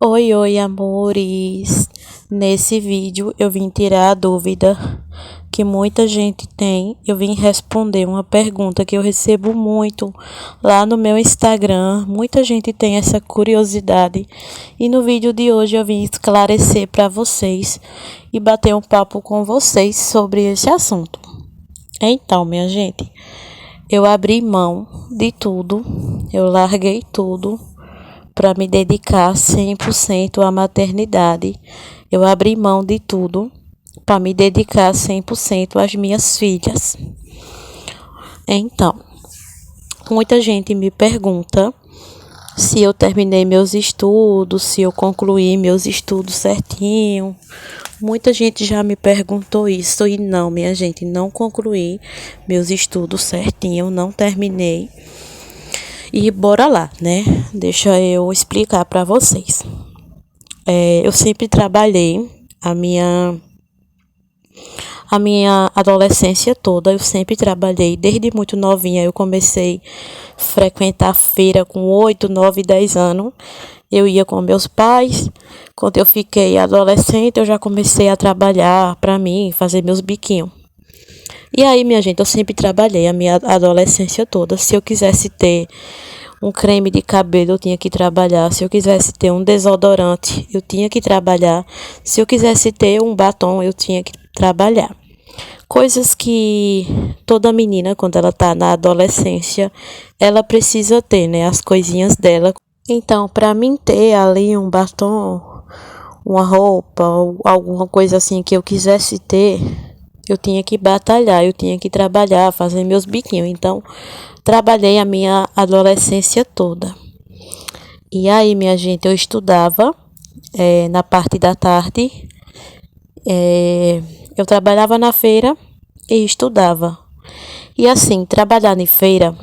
Oi, oi, amores! Nesse vídeo eu vim tirar a dúvida que muita gente tem. Eu vim responder uma pergunta que eu recebo muito lá no meu Instagram. Muita gente tem essa curiosidade. E no vídeo de hoje eu vim esclarecer para vocês e bater um papo com vocês sobre esse assunto. Então, minha gente, eu abri mão de tudo, eu larguei tudo para me dedicar 100% à maternidade. Eu abri mão de tudo para me dedicar 100% às minhas filhas. Então, muita gente me pergunta se eu terminei meus estudos, se eu concluí meus estudos certinho. Muita gente já me perguntou isso e não, minha gente, não concluí meus estudos certinho, não terminei. E bora lá, né? Deixa eu explicar para vocês. Eu sempre trabalhei a minha adolescência toda, eu sempre trabalhei, desde muito novinha. Eu comecei a frequentar feira com 8, 9, 10 anos. Eu ia com meus pais. Quando eu fiquei adolescente, eu já comecei a trabalhar para mim, fazer meus biquinhos. E aí, minha gente, eu sempre trabalhei a minha adolescência toda. Se eu quisesse ter um creme de cabelo, eu tinha que trabalhar. Se eu quisesse ter um desodorante, eu tinha que trabalhar. Se eu quisesse ter um batom, eu tinha que trabalhar. Coisas que toda menina, quando ela tá na adolescência, ela precisa ter, né? As coisinhas dela. Então, para mim ter ali um batom, uma roupa, ou alguma coisa assim que eu quisesse ter, eu tinha que batalhar, eu tinha que trabalhar, fazer meus biquinhos. Então, trabalhei a minha adolescência toda. E aí, minha gente, eu estudava na parte da tarde. Eu trabalhava na feira e estudava. E assim, trabalhar em feira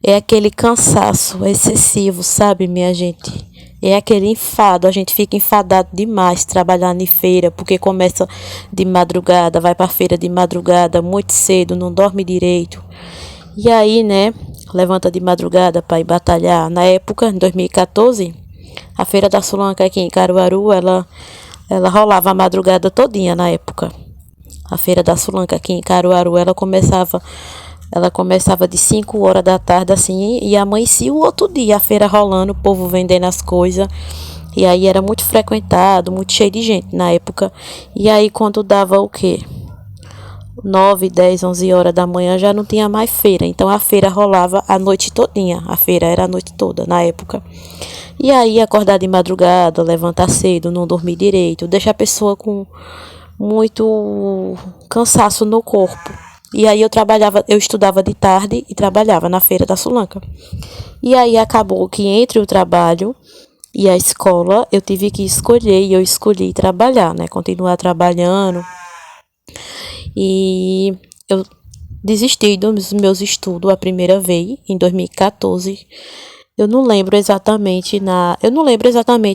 é aquele cansaço excessivo, sabe, minha gente? É aquele enfado, a gente fica enfadado demais trabalhar em feira, porque começa de madrugada, vai para feira de madrugada, muito cedo, não dorme direito. E aí, né, levanta de madrugada para ir batalhar. Na época, em 2014, a Feira da Sulanca aqui em Caruaru, ela rolava a madrugada todinha na época. A Feira da Sulanca aqui em Caruaru, ela começava de 5 horas da tarde, assim, e amanhecia o outro dia, a feira rolando, o povo vendendo as coisas. E aí era muito frequentado, muito cheio de gente na época. E aí quando dava o quê? 9, 10, 11 horas da manhã já não tinha mais feira. Então a feira rolava a noite todinha. A feira era a noite toda na época. E aí acordar de madrugada, levantar cedo, não dormir direito, deixa a pessoa com muito cansaço no corpo. E aí eu estudava de tarde e trabalhava na Feira da Sulanca. E aí acabou que entre o trabalho e a escola eu tive que escolher e eu escolhi trabalhar, né? Continuar trabalhando. E eu desisti dos meus estudos a primeira vez, em 2014. Eu não lembro exatamente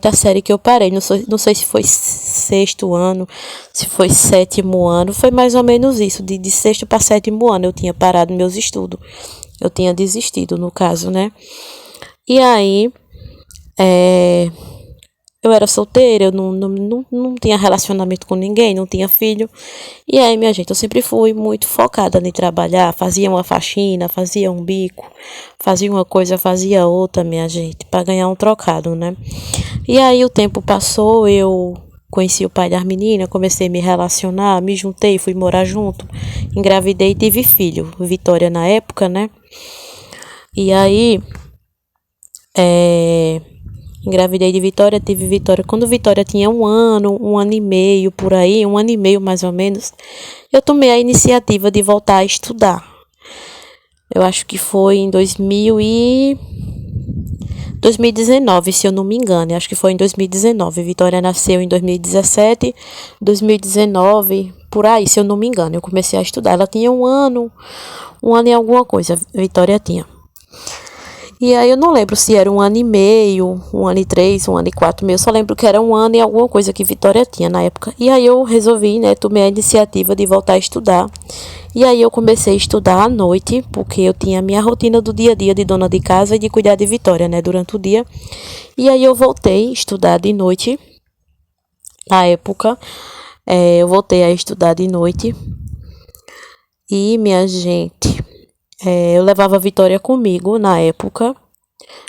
a série que eu parei. Não sei se foi sexto ano, se foi sétimo ano. Foi mais ou menos isso, de sexto para sétimo ano eu tinha parado meus estudos. Eu tinha desistido, no caso, né? E aí, eu era solteira, eu não tinha relacionamento com ninguém, não tinha filho. E aí, minha gente, eu sempre fui muito focada em trabalhar. Fazia uma faxina, fazia um bico, fazia uma coisa, fazia outra, minha gente, para ganhar um trocado, né? E aí o tempo passou, eu conheci o pai das meninas, comecei a me relacionar, me juntei, fui morar junto, engravidei e tive filho. Vitória na época, né? E aí, engravidei de Vitória, tive Vitória. Quando Vitória tinha um ano e meio por aí, um ano e meio mais ou menos, eu tomei a iniciativa de voltar a estudar. Eu acho que foi em 2019, se eu não me engano. Eu acho que foi em 2019. Vitória nasceu em 2017, 2019, por aí, se eu não me engano. Eu comecei a estudar. Ela tinha um ano e alguma coisa. Vitória tinha. E aí eu não lembro se era 1 ano e meio, 1 ano e 3, 1 ano e 4 meses. Só lembro que era 1 ano e alguma coisa que Vitória tinha na época. E aí eu resolvi, né, tomei a iniciativa de voltar a estudar. E aí eu comecei a estudar à noite, porque eu tinha a minha rotina do dia a dia de dona de casa e de cuidar de Vitória, né, durante o dia. E aí eu voltei a estudar de noite. Na época, eu voltei a estudar de noite. E, minha gente, eu levava a Vitória comigo na época.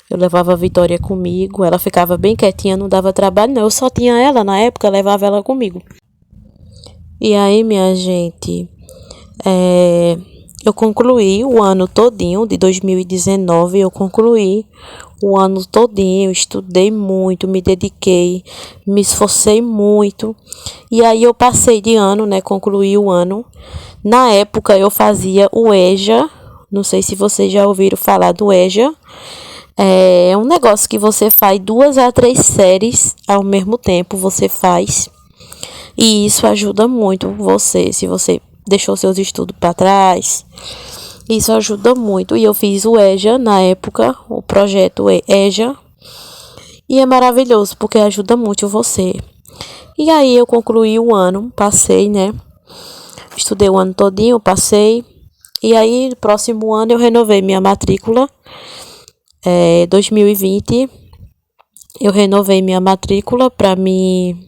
Eu levava a Vitória comigo, ela ficava bem quietinha, não dava trabalho, não. Eu só tinha ela na época, levava ela comigo. E aí, minha gente, eu concluí o ano todinho de 2019, eu concluí o ano todinho, estudei muito, me dediquei, me esforcei muito. E aí eu passei de ano, né, concluí o ano. Na época eu fazia o EJA, não sei se vocês já ouviram falar do EJA. É um negócio que você faz 2 a 3 séries ao mesmo tempo, você faz. E isso ajuda muito você, se você deixou seus estudos para trás. Isso ajuda muito. E eu fiz o EJA na época, o projeto EJA. E é maravilhoso, porque ajuda muito você. E aí eu concluí o ano, passei, né? Estudei o ano todinho, passei. E aí, no próximo ano, eu renovei minha matrícula. 2020, eu renovei minha matrícula para mim.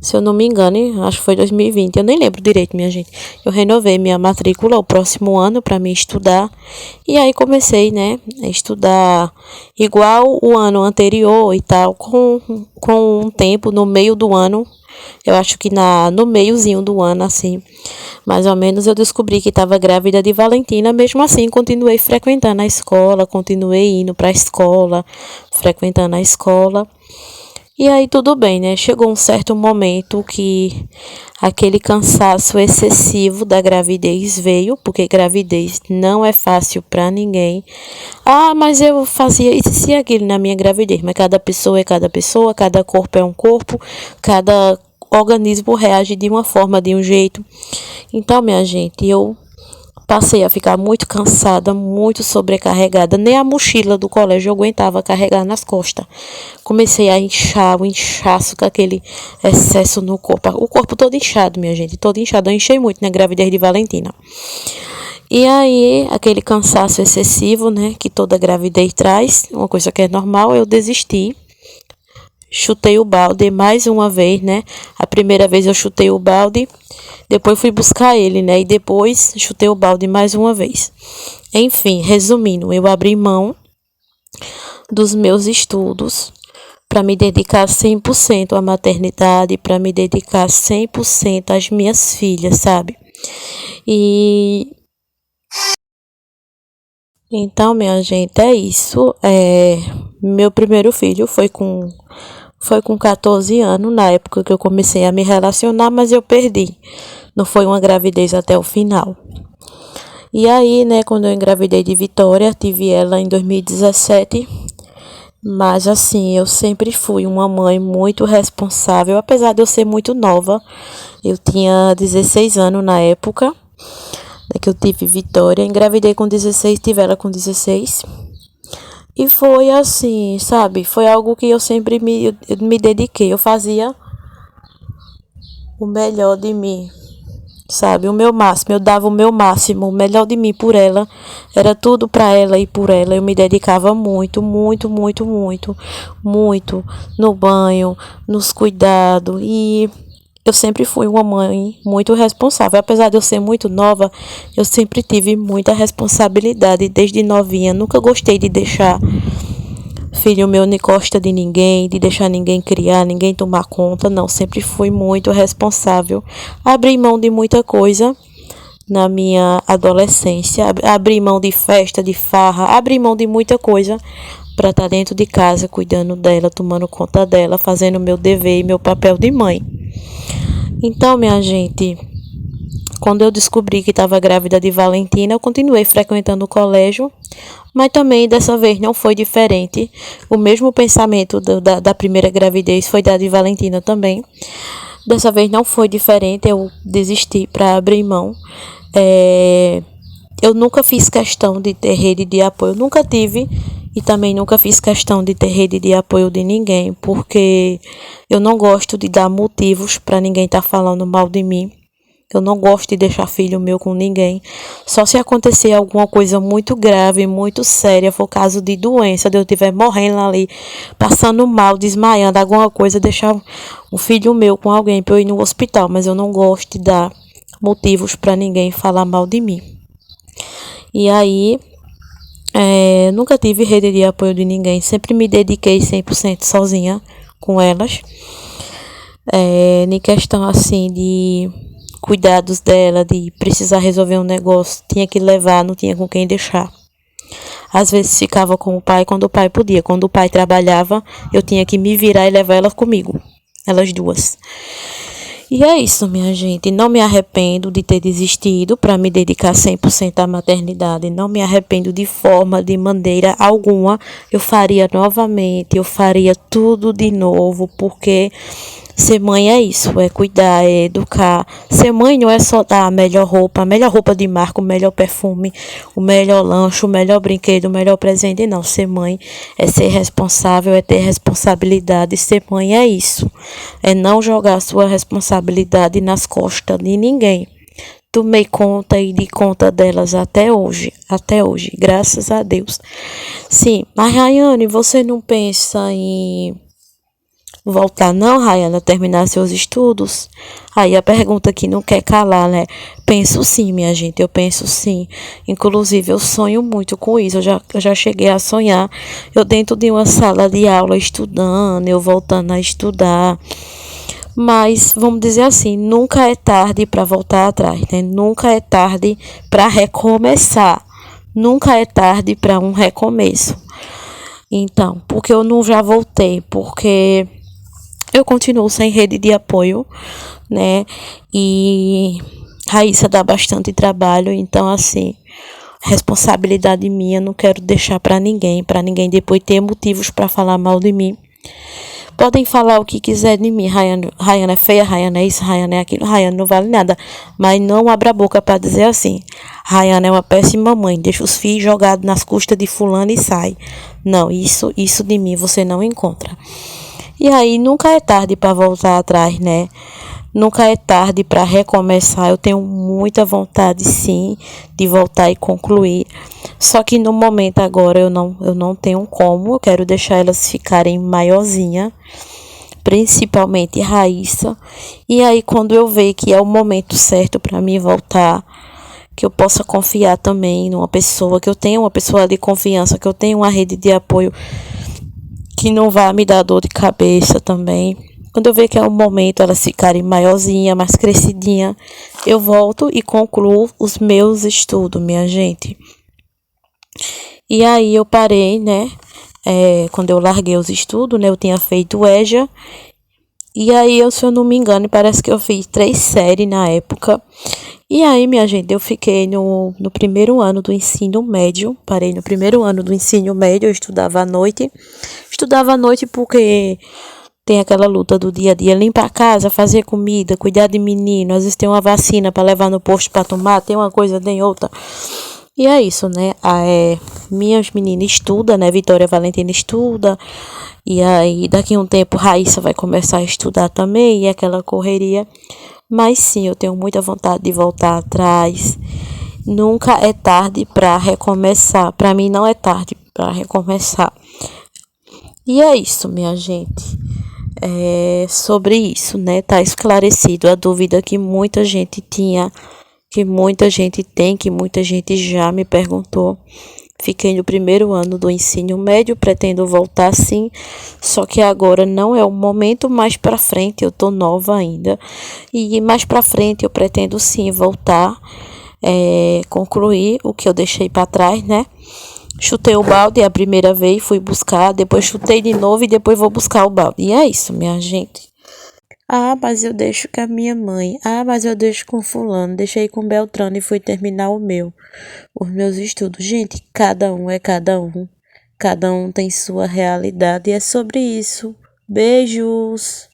Se eu não me engano, acho que foi 2020, eu nem lembro direito, minha gente. Eu renovei minha matrícula o próximo ano para mim estudar. E aí comecei, né, a estudar igual o ano anterior e tal, com um tempo no meio do ano. Eu acho que no meiozinho do ano, assim, mais ou menos, eu descobri que estava grávida de Valentina. Mesmo assim, continuei frequentando a escola, continuei indo para a escola, frequentando a escola. E aí tudo bem, né? Chegou um certo momento que aquele cansaço excessivo da gravidez veio, porque gravidez não é fácil para ninguém. Ah, mas eu fazia isso e aquilo na minha gravidez, mas cada pessoa é cada pessoa, cada corpo é um corpo, cada organismo reage de uma forma, de um jeito. Então, minha gente, eu passei a ficar muito cansada, muito sobrecarregada. Nem a mochila do colégio eu aguentava carregar nas costas. Comecei a inchar, o inchaço com aquele excesso no corpo. O corpo todo inchado, minha gente, todo inchado. Eu inchei muito na gravidez de Valentina. E aí, aquele cansaço excessivo, né, que toda gravidez traz, uma coisa que é normal, eu desisti. Chutei o balde mais uma vez, né? A primeira vez eu chutei o balde, depois fui buscar ele, né? E depois chutei o balde mais uma vez. Enfim, resumindo, eu abri mão dos meus estudos para me dedicar 100% à maternidade, para me dedicar 100% às minhas filhas, sabe? E então, minha gente, é isso. Meu primeiro filho foi com 14 anos, na época que eu comecei a me relacionar, mas eu perdi. Não foi uma gravidez até o final. E aí, né, quando eu engravidei de Vitória, tive ela em 2017. Mas assim, eu sempre fui uma mãe muito responsável, apesar de eu ser muito nova. Eu tinha 16 anos na época, né, que eu tive Vitória. Engravidei com 16, tive ela com 16. E foi assim, sabe? Foi algo que eu sempre me dediquei. Eu fazia o melhor de mim, sabe? O meu máximo. Eu dava o meu máximo, o melhor de mim por ela. Era tudo para ela e por ela. Eu me dedicava muito, muito, muito, muito, muito no banho, nos cuidados. E eu sempre fui uma mãe muito responsável. Apesar de eu ser muito nova, eu sempre tive muita responsabilidade desde novinha. Nunca gostei de deixar filho meu nem costa de ninguém, de deixar ninguém criar, ninguém tomar conta. Não, sempre fui muito responsável. Abri mão de muita coisa na minha adolescência. Abri mão de festa, de farra. Abri mão de muita coisa para estar dentro de casa, cuidando dela, tomando conta dela, fazendo meu dever e meu papel de mãe. Então, minha gente, quando eu descobri que estava grávida de Valentina, eu continuei frequentando o colégio, mas também dessa vez não foi diferente. O mesmo pensamento da primeira gravidez foi da de Valentina também. Dessa vez não foi diferente, eu desisti para abrir mão. eu nunca fiz questão de ter rede de apoio, nunca tive e também nunca fiz questão de ter rede de apoio de ninguém, porque eu não gosto de dar motivos para ninguém estar falando mal de mim. Eu não gosto de deixar filho meu com ninguém. Só se acontecer alguma coisa muito grave, muito séria, for caso de doença, de eu estiver morrendo ali, passando mal, desmaiando, alguma coisa, deixar um filho meu com alguém para eu ir no hospital. Mas eu não gosto de dar motivos para ninguém falar mal de mim. E aí, nunca tive rede de apoio de ninguém. Sempre me dediquei 100% sozinha com elas. Em questão assim de cuidados dela, de precisar resolver um negócio, tinha que levar, não tinha com quem deixar. Às vezes ficava com o pai quando o pai podia. Quando o pai trabalhava, eu tinha que me virar e levar ela comigo. Elas duas. E é isso, minha gente. Não me arrependo de ter desistido para me dedicar 100% à maternidade. Não me arrependo de forma, de maneira alguma. Eu faria novamente, eu faria tudo de novo, porque ser mãe é isso, é cuidar, é educar. Ser mãe não é só dar a melhor roupa de marca, o melhor perfume, o melhor lanche, o melhor brinquedo, o melhor presente. Não, ser mãe é ser responsável, é ter responsabilidade. Ser mãe é isso, é não jogar a sua responsabilidade nas costas de ninguém. Tomei conta e de conta delas até hoje, graças a Deus. Sim, mas Rayane, você não pensa em voltar não, Rayana, terminar seus estudos? Aí a pergunta que não quer calar, né? Penso sim, minha gente, eu penso sim. Inclusive, eu sonho muito com isso. Eu já cheguei a sonhar. Eu dentro de uma sala de aula estudando, eu voltando a estudar. Mas, vamos dizer assim, nunca é tarde para voltar atrás, né? Nunca é tarde para recomeçar. Nunca é tarde para um recomeço. Então, porque eu não já voltei? Porque eu continuo sem rede de apoio, né? E Raíssa dá bastante trabalho, então assim, responsabilidade minha, não quero deixar para ninguém depois ter motivos para falar mal de mim. Podem falar o que quiser de mim, Rayana é feia, Rayana é isso, Rayana é aquilo, Rayana não vale nada, mas não abra a boca para dizer assim, Rayana é uma péssima mãe, deixa os filhos jogados nas custas de fulano e sai. Não, isso de mim você não encontra. E aí nunca é tarde para voltar atrás, né? Nunca é tarde para recomeçar. Eu tenho muita vontade, sim, de voltar e concluir. Só que no momento agora eu não tenho como. Eu quero deixar elas ficarem maiorzinha, principalmente Raíssa. E aí quando eu ver que é o momento certo para mim voltar, que eu possa confiar também numa pessoa, que eu tenha uma pessoa de confiança, que eu tenha uma rede de apoio que não vá me dar dor de cabeça também. Quando eu ver que é o momento elas ficarem maiorzinha, mais crescidinha, eu volto e concluo os meus estudos, minha gente. E aí eu parei, né? Quando eu larguei os estudos, né? Eu tinha feito EJA. E aí, se eu não me engano, parece que eu fiz 3 séries na época. E aí, minha gente, eu fiquei no primeiro ano do ensino médio. Parei no primeiro ano do ensino médio, eu estudava à noite. Estudava à noite porque tem aquela luta do dia a dia, limpar a casa, fazer comida, cuidar de menino, às vezes tem uma vacina para levar no posto para tomar, tem uma coisa, tem outra. E é isso, né? Minhas meninas estudam, né? Vitória Valentina estuda. E aí, daqui a um tempo, Raíssa vai começar a estudar também, e aquela correria. Mas sim, eu tenho muita vontade de voltar atrás. Nunca é tarde para recomeçar. Para mim, não é tarde para recomeçar. E é isso, minha gente. Sobre isso, né? Tá esclarecido a dúvida que muita gente tinha, que muita gente tem, que muita gente já me perguntou. Fiquei no primeiro ano do ensino médio, pretendo voltar sim, só que agora não é o momento. Mais para frente, eu tô nova ainda, e mais para frente eu pretendo sim voltar, concluir o que eu deixei para trás, né? Chutei o balde a primeira vez, fui buscar, depois chutei de novo e depois vou buscar o balde. E é isso, minha gente. Ah, mas eu deixo com a minha mãe. Ah, mas eu deixo com fulano. Deixei com Beltrano e fui terminar os meus estudos. Gente, cada um é cada um. Cada um tem sua realidade e é sobre isso. Beijos!